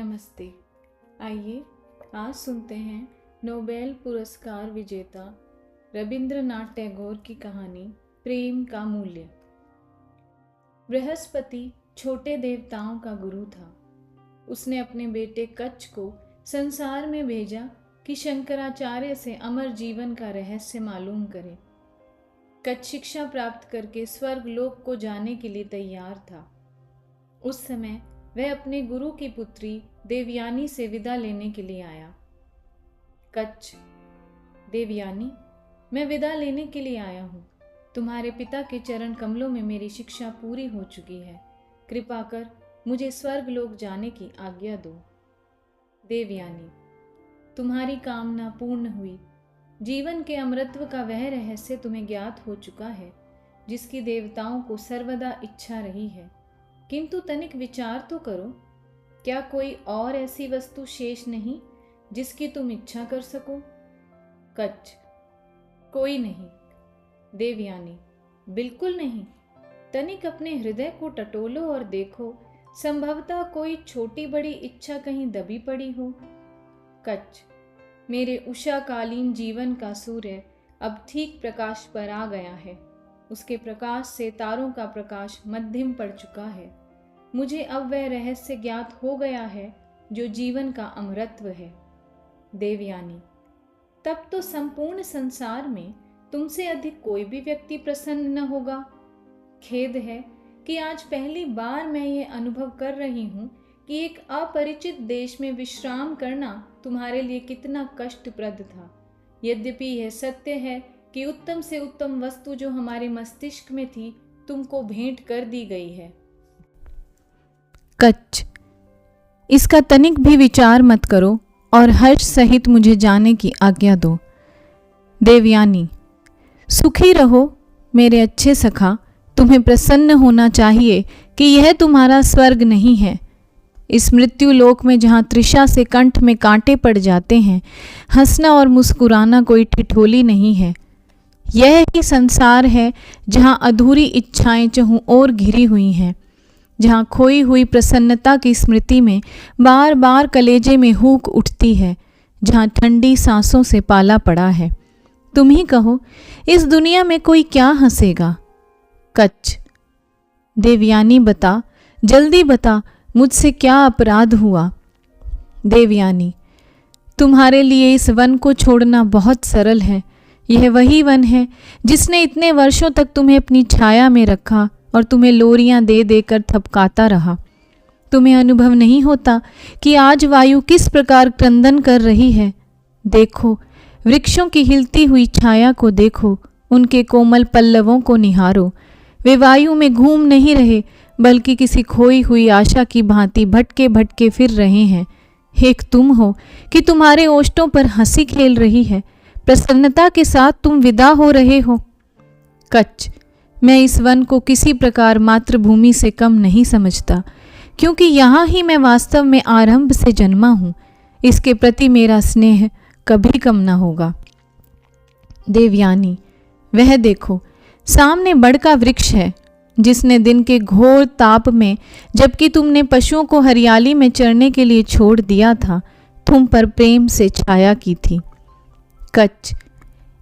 नमस्ते। आइए आज सुनते हैं नोबेल पुरस्कार विजेता रविंद्रनाथ टैगोर की कहानी प्रेम का मूल्य। बृहस्पति छोटे देवताओं का गुरु था। उसने अपने बेटे कच्छ को संसार में भेजा कि शंकराचार्य से अमर जीवन का रहस्य मालूम करे। कच्छ शिक्षा प्राप्त करके स्वर्ग लोक को जाने के लिए तैयार था। उस समय वह अपने गुरु की पुत्री देवयानी से विदा लेने के लिए आया। कच्छ: देवयानी, मैं विदा लेने के लिए आया हूँ। तुम्हारे पिता के चरण कमलों में मेरी शिक्षा पूरी हो चुकी है। कृपा कर मुझे स्वर्ग लोक जाने की आज्ञा दो। देवयानी: तुम्हारी कामना पूर्ण हुई। जीवन के अमृतत्व का वह रहस्य तुम्हें ज्ञात हो चुका है जिसकी देवताओं को सर्वदा इच्छा रही है। किंतु तनिक विचार तो करो, क्या कोई और ऐसी वस्तु शेष नहीं जिसकी तुम इच्छा कर सको? कच्छ: कोई नहीं। देवयानी: बिल्कुल नहीं। तनिक अपने हृदय को टटोलो और देखो, संभवतः कोई छोटी बड़ी इच्छा कहीं दबी पड़ी हो। कच्छ: मेरे उषाकालीन जीवन का सूर्य अब ठीक प्रकाश पर आ गया है। उसके प्रकाश से तारों का प्रकाश मध्यम पड़ चुका है। मुझे अब वह रहस्य ज्ञात हो गया है जो जीवन का अमरत्व है। देवयानी: तब तो संपूर्ण संसार में तुमसे अधिक कोई भी व्यक्ति प्रसन्न न होगा। खेद है कि आज पहली बार मैं ये अनुभव कर रही हूँ कि एक अपरिचित देश में विश्राम करना तुम्हारे लिए कितना कष्टप्रद था। यद्यपि यह सत्य है कि उत्तम से उत्तम वस्तु जो हमारे मस्तिष्क में थी तुमको भेंट कर दी गई है। कच्छ: इसका तनिक भी विचार मत करो और हर्ष सहित मुझे जाने की आज्ञा दो। देवयानी: सुखी रहो मेरे अच्छे सखा। तुम्हें प्रसन्न होना चाहिए कि यह तुम्हारा स्वर्ग नहीं है। इस मृत्यु लोक में जहाँ तृषा से कंठ में कांटे पड़ जाते हैं, हंसना और मुस्कुराना कोई ठिठोली नहीं है। यह ही संसार है जहाँ अधूरी इच्छाएं चहुं ओर घिरी हुई हैं, जहाँ खोई हुई प्रसन्नता की स्मृति में बार बार कलेजे में हूक उठती है, जहाँ ठंडी सांसों से पाला पड़ा है। तुम ही कहो, इस दुनिया में कोई क्या हंसेगा? कच्छ: देवयानी बता, जल्दी बता, मुझसे क्या अपराध हुआ? देवयानी: तुम्हारे लिए इस वन को छोड़ना बहुत सरल है। यह वही वन है जिसने इतने वर्षों तक तुम्हें अपनी छाया में रखा और तुम्हें लोरियां दे देकर थपकाता रहा। तुम्हें अनुभव नहीं होता कि आज वायु किस प्रकार क्रंदन कर रही है। देखो, वृक्षों की हिलती हुई छाया को देखो, उनके कोमल पल्लवों को निहारो। वे वायु में घूम नहीं रहे बल्कि किसी खोई हुई आशा की भांति भटके भटके फिर रहे हैं। एक तुम हो कि तुम्हारे ओष्ठों पर हंसी खेल रही है। प्रसन्नता के साथ तुम विदा हो रहे हो। कच्छ: मैं इस वन को किसी प्रकार मातृभूमि से कम नहीं समझता, क्योंकि यहाँ ही मैं वास्तव में आरंभ से जन्मा हूँ। इसके प्रति मेरा स्नेह कभी कम न होगा। देवयानी: वह देखो, सामने बड़ का वृक्ष है जिसने दिन के घोर ताप में, जबकि तुमने पशुओं को हरियाली में चरने के लिए छोड़ दिया था, तुम पर प्रेम से छाया की थी। कच्छ: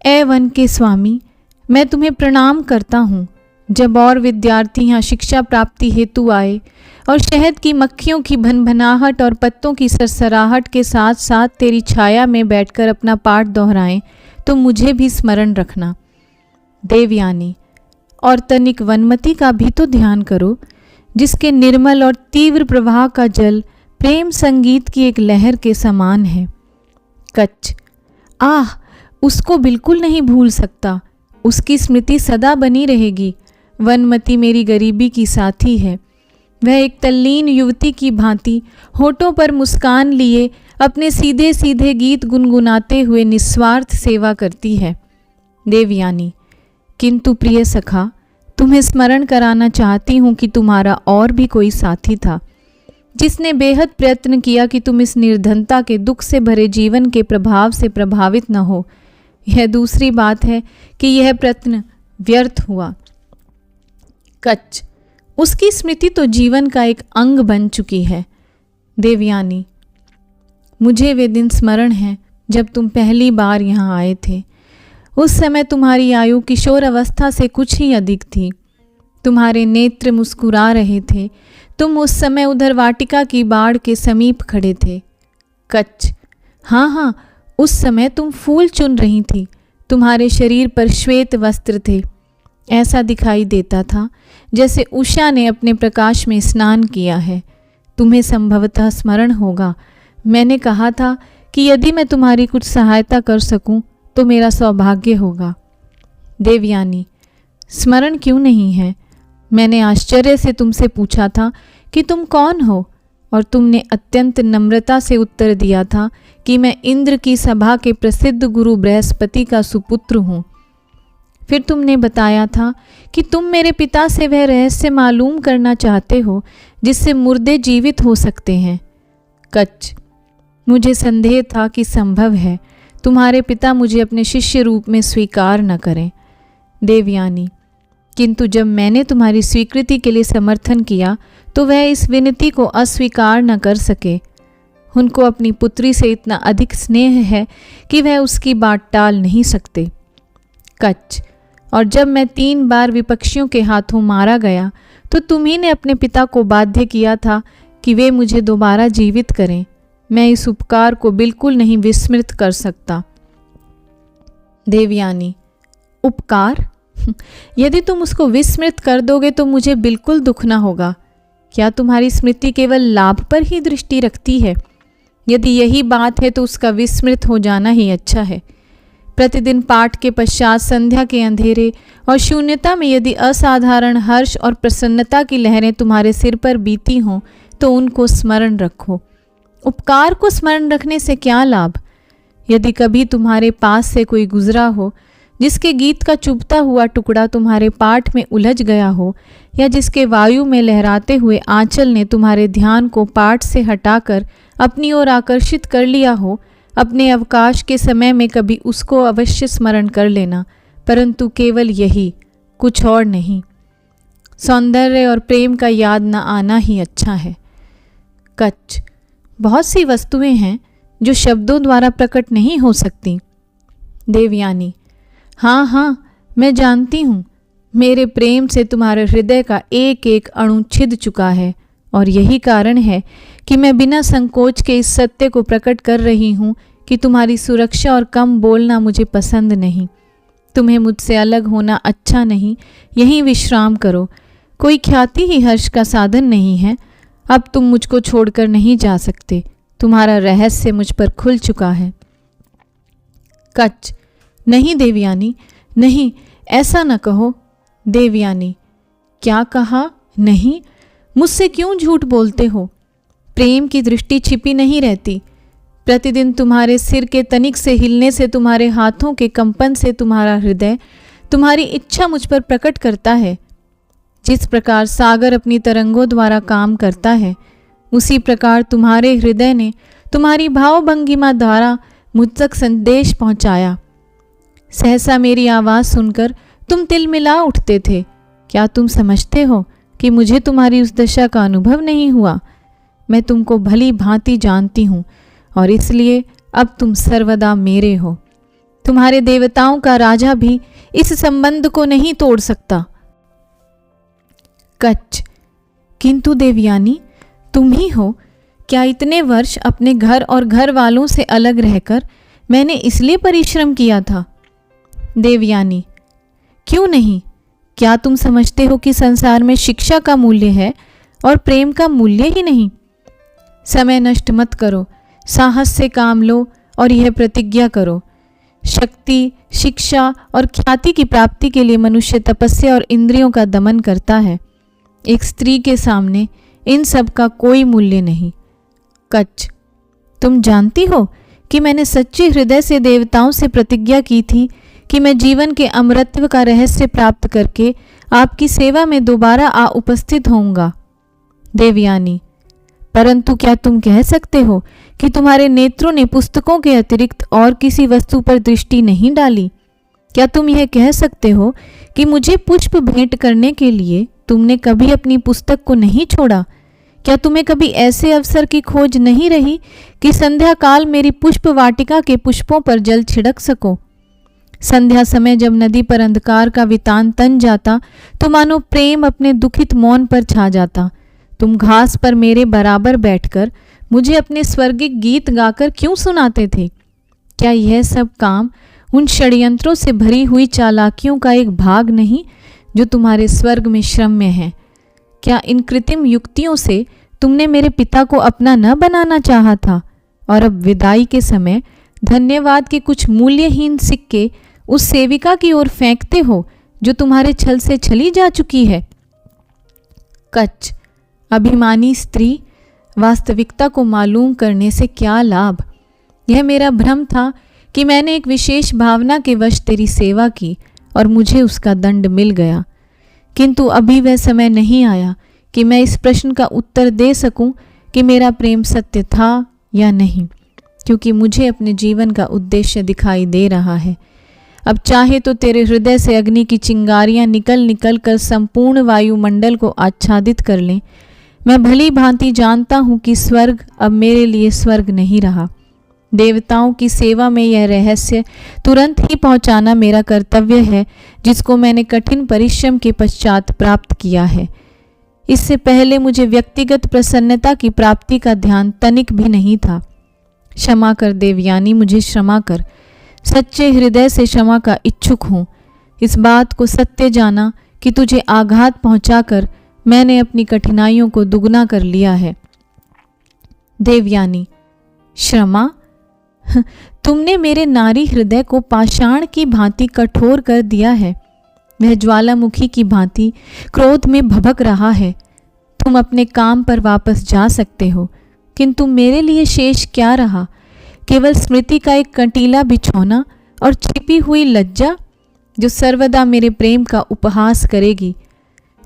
ए वन के स्वामी, मैं तुम्हें प्रणाम करता हूँ। जब और विद्यार्थी यहाँ शिक्षा प्राप्ति हेतु आए और शहद की मक्खियों की भनभनाहट और पत्तों की सरसराहट के साथ साथ तेरी छाया में बैठकर अपना पाठ दोहराएं, तो मुझे भी स्मरण रखना। देवयानी: और तनिक वनमती का भी तो ध्यान करो, जिसके निर्मल और तीव्र प्रवाह का जल प्रेम संगीत की एक लहर के समान है। कच्छ: आह, उसको बिल्कुल नहीं भूल सकता। उसकी स्मृति सदा बनी रहेगी। वनमती मेरी गरीबी की साथी है। वह एक तल्लीन युवती की भांति होठों पर मुस्कान लिए अपने सीधे सीधे गीत गुनगुनाते हुए निस्वार्थ सेवा करती है। देवयानी: किंतु प्रिय सखा, तुम्हें स्मरण कराना चाहती हूँ कि तुम्हारा और भी कोई साथी था जिसने बेहद प्रयत्न किया कि तुम इस निर्धनता के दुख से भरे जीवन के प्रभाव से प्रभावित न हो। यह दूसरी बात है कि यह प्रयत्न व्यर्थ हुआ। कच्छ: उसकी स्मृति तो जीवन का एक अंग बन चुकी है। देवयानी, मुझे वे दिन स्मरण हैं जब तुम पहली बार यहाँ आए थे। उस समय तुम्हारी आयु किशोर अवस्था से कुछ ही अधिक थी। तुम्हारे नेत्र मुस्कुरा रहे थे। तुम उस समय उधर वाटिका की बाड़ के समीप खड़े थे। कच्छ, हाँ हाँ, उस समय तुम फूल चुन रही थी। तुम्हारे शरीर पर श्वेत वस्त्र थे। ऐसा दिखाई देता था जैसे उषा ने अपने प्रकाश में स्नान किया है। तुम्हें संभवतः स्मरण होगा, मैंने कहा था कि यदि मैं तुम्हारी कुछ सहायता कर सकूं तो मेरा सौभाग्य होगा। देवयानी, स्मरण क्यों नहीं है? मैंने आश्चर्य से तुमसे पूछा था कि तुम कौन हो, और तुमने अत्यंत नम्रता से उत्तर दिया था कि मैं इंद्र की सभा के प्रसिद्ध गुरु बृहस्पति का सुपुत्र हूँ। फिर तुमने बताया था कि तुम मेरे पिता से वह रहस्य मालूम करना चाहते हो जिससे मुर्दे जीवित हो सकते हैं। कच्छ, मुझे संदेह था कि संभव है तुम्हारे पिता मुझे अपने शिष्य रूप में स्वीकार न करें। देवयानी, किंतु जब मैंने तुम्हारी स्वीकृति के लिए समर्थन किया तो वह इस विनती को अस्वीकार न कर सके। उनको अपनी पुत्री से इतना अधिक स्नेह है कि वह उसकी बात टाल नहीं सकते। कच्छ, और जब मैं 3 बार विपक्षियों के हाथों मारा गया तो तुम्ही ने अपने पिता को बाध्य किया था कि वे मुझे दोबारा जीवित करें। मैं इस उपकार को बिल्कुल नहीं विस्मृत कर सकता। देवयानी, उपकार? यदि तुम उसको विस्मृत कर दोगे तो मुझे बिल्कुल दुख न होगा। क्या तुम्हारी स्मृति केवल लाभ पर ही दृष्टि रखती है? यदि यही बात है तो उसका विस्मृत हो जाना ही अच्छा है। प्रतिदिन पाठ के पश्चात संध्या के अंधेरे और शून्यता में यदि असाधारण हर्ष और प्रसन्नता की लहरें तुम्हारे सिर पर बीती हों तो उनको स्मरण रखो। उपकार को स्मरण रखने से क्या लाभ? यदि कभी तुम्हारे पास से कोई गुजरा हो जिसके गीत का चुभता हुआ टुकड़ा तुम्हारे पाठ में उलझ गया हो, या जिसके वायु में लहराते हुए आंचल ने तुम्हारे ध्यान को पाठ से हटाकर अपनी ओर आकर्षित कर लिया हो, अपने अवकाश के समय में कभी उसको अवश्य स्मरण कर लेना, परंतु केवल यही, कुछ और नहीं। सौंदर्य और प्रेम का याद न आना ही अच्छा है। कच्छ, बहुत सी वस्तुएं हैं जो शब्दों द्वारा प्रकट नहीं हो सकती। देवयानी, हाँ हाँ, मैं जानती हूँ। मेरे प्रेम से तुम्हारे हृदय का एक एक अणु छिद चुका है, और यही कारण है कि मैं बिना संकोच के इस सत्य को प्रकट कर रही हूँ कि तुम्हारी सुरक्षा और कम बोलना मुझे पसंद नहीं। तुम्हें मुझसे अलग होना अच्छा नहीं, यहीं विश्राम करो। कोई ख्याति ही हर्ष का साधन नहीं है। अब तुम मुझको छोड़कर नहीं जा सकते। तुम्हारा रहस्य मुझ पर खुल चुका है। कच्छ, नहीं देवयानी, नहीं, ऐसा न कहो। देवयानी, क्या कहा? नहीं, मुझसे क्यों झूठ बोलते हो? प्रेम की दृष्टि छिपी नहीं रहती। प्रतिदिन तुम्हारे सिर के तनिक से हिलने से, तुम्हारे हाथों के कंपन से तुम्हारा हृदय तुम्हारी इच्छा मुझ पर प्रकट करता है। जिस प्रकार सागर अपनी तरंगों द्वारा काम करता है, उसी प्रकार तुम्हारे हृदय ने तुम्हारी भावभंगिमा द्वारा मुझ तक संदेश पहुंचाया। सहसा मेरी आवाज़ सुनकर तुम तिलमिला उठते थे। क्या तुम समझते हो कि मुझे तुम्हारी उस दशा का अनुभव नहीं हुआ? मैं तुमको भली भांति जानती हूँ, और इसलिए अब तुम सर्वदा मेरे हो। तुम्हारे देवताओं का राजा भी इस संबंध को नहीं तोड़ सकता। कच्छ, किंतु देवयानी, तुम ही हो। क्या इतने वर्ष अपने घर और घर वालों से अलग रहकर मैंने इसलिए परिश्रम किया था? देवयानी, क्यों नहीं? क्या तुम समझते हो कि संसार में शिक्षा का मूल्य है और प्रेम का मूल्य ही नहीं? समय नष्ट मत करो, साहस से काम लो और यह प्रतिज्ञा करो। शक्ति, शिक्षा और ख्याति की प्राप्ति के लिए मनुष्य तपस्या और इंद्रियों का दमन करता है। एक स्त्री के सामने इन सब का कोई मूल्य नहीं। कच्छ, तुम जानती हो कि मैंने सच्चे हृदय से देवताओं से प्रतिज्ञा की थी कि मैं जीवन के अमरत्व का रहस्य प्राप्त करके आपकी सेवा में दोबारा आ उपस्थित होऊंगा। देवयानी, परंतु क्या तुम कह सकते हो कि तुम्हारे नेत्रों ने पुस्तकों के अतिरिक्त और किसी वस्तु पर दृष्टि नहीं डाली? क्या तुम यह कह सकते हो कि मुझे पुष्प भेंट करने के लिए तुमने कभी अपनी पुस्तक को नहीं छोड़ा? क्या तुम्हें कभी ऐसे अवसर की खोज नहीं रही कि संध्या काल मेरी पुष्प वाटिका के पुष्पों पर जल छिड़क सको? संध्या समय जब नदी पर अंधकार का वितान तन जाता तो मानो प्रेम अपने दुखित मौन पर छा जाता। तुम घास पर मेरे बराबर बैठकर मुझे अपने स्वर्गिक गीत गाकर क्यों सुनाते थे? क्या यह सब काम उन षड्यंत्रों से भरी हुई चालाकियों का एक भाग नहीं जो तुम्हारे स्वर्ग में श्रम्य है? क्या इन कृत्रिम युक्तियों से तुमने मेरे पिता को अपना न बनाना चाहा था और अब विदाई के समय धन्यवाद के कुछ मूल्यहीन सिक्के उस सेविका की ओर फेंकते हो जो तुम्हारे छल से छली जा चुकी है? कच्छ, अभिमानी स्त्री, वास्तविकता को मालूम करने से क्या लाभ? यह मेरा भ्रम था कि मैंने एक विशेष भावना के वश तेरी सेवा की और मुझे उसका दंड मिल गया, किंतु अभी वह समय नहीं आया कि मैं इस प्रश्न का उत्तर दे सकूं कि मेरा प्रेम सत्य था या नहीं, क्योंकि मुझे अपने जीवन का उद्देश्य दिखाई दे रहा है। अब चाहे तो तेरे हृदय से अग्नि की चिंगारियां निकल निकल कर संपूर्ण वायुमंडल को आच्छादित कर लें। मैं भली भांति जानता हूँ कि स्वर्ग अब मेरे लिए स्वर्ग नहीं रहा। देवताओं की सेवा में यह रहस्य तुरंत ही पहुंचाना मेरा कर्तव्य है, जिसको मैंने कठिन परिश्रम के पश्चात प्राप्त किया है। इससे पहले मुझे व्यक्तिगत प्रसन्नता की प्राप्ति का ध्यान तनिक भी नहीं था। क्षमा कर देवयानी, मुझे क्षमा कर। सच्चे हृदय से क्षमा का इच्छुक हूँ। इस बात को सत्य जाना कि तुझे आघात पहुंचाकर मैंने अपनी कठिनाइयों को दुगना कर लिया है। देवयानी, क्षमा? तुमने मेरे नारी हृदय को पाषाण की भांति कठोर कर दिया है। वह ज्वालामुखी की भांति क्रोध में भभक रहा है। तुम अपने काम पर वापस जा सकते हो, किंतु मेरे लिए शेष क्या रहा? केवल स्मृति का एक कंटीला बिछौना और छिपी हुई लज्जा जो सर्वदा मेरे प्रेम का उपहास करेगी।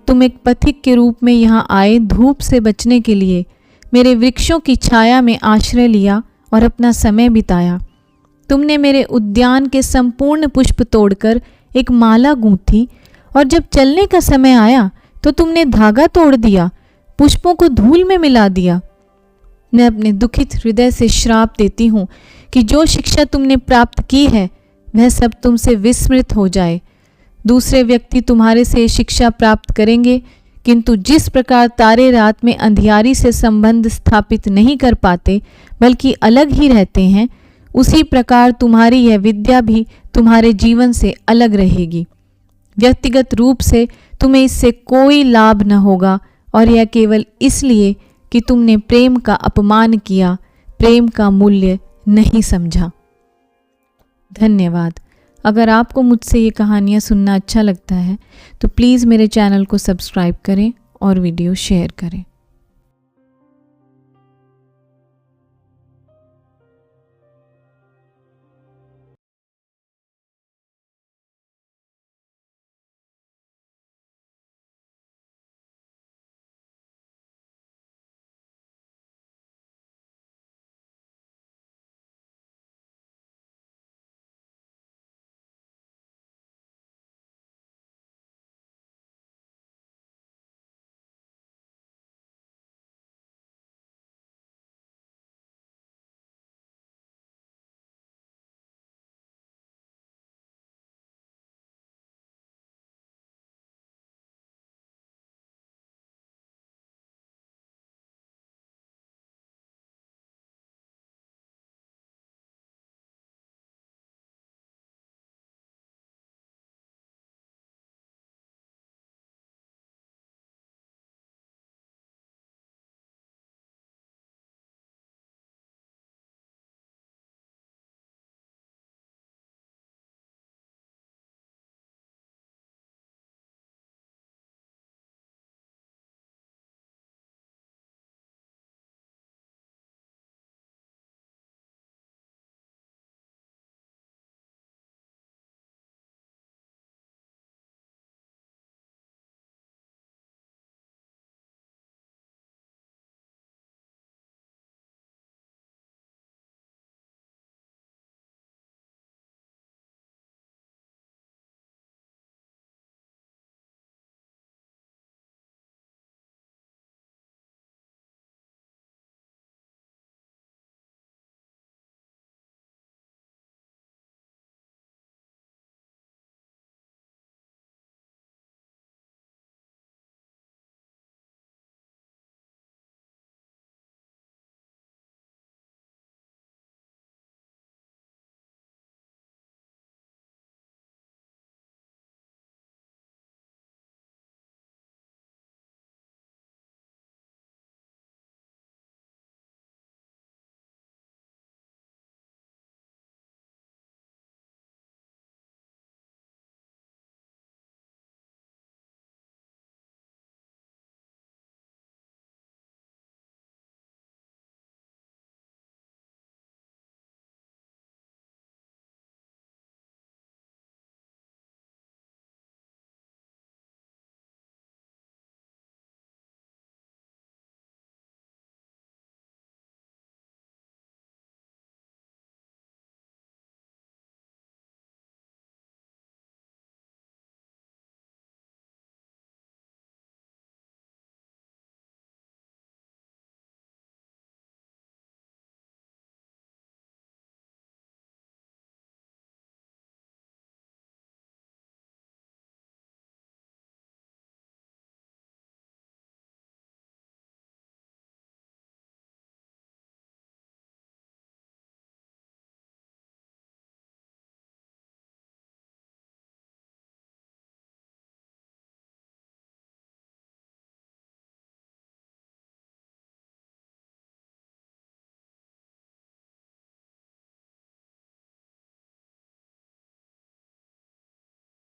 तुम एक पथिक के रूप में यहाँ आए धूप से बचने के लिए, मेरे वृक्षों की छाया में आश्रय लिया और अपना समय बिताया। तुमने मेरे उद्यान के संपूर्ण पुष्प तोड़कर एक माला गूंथी और जब चलने का समय आया तो तुमने धागा तोड़ दिया, पुष्पों को धूल में मिला दिया। मैं अपने दुखित हृदय से श्राप देती हूँ कि जो शिक्षा तुमने प्राप्त की है वह सब तुमसे विस्मृत हो जाए। दूसरे व्यक्ति तुम्हारे से शिक्षा प्राप्त करेंगे, किंतु जिस प्रकार तारे रात में अंधियारी से संबंध स्थापित नहीं कर पाते बल्कि अलग ही रहते हैं, उसी प्रकार तुम्हारी यह विद्या भी तुम्हारे जीवन से अलग रहेगी। व्यक्तिगत रूप से तुम्हें इससे कोई लाभ न होगा, और यह केवल इसलिए कि तुमने प्रेम का अपमान किया, प्रेम का मूल्य नहीं समझा। धन्यवाद। अगर आपको मुझसे ये कहानियाँ सुनना अच्छा लगता है तो प्लीज़ मेरे चैनल को सब्सक्राइब करें और वीडियो शेयर करें।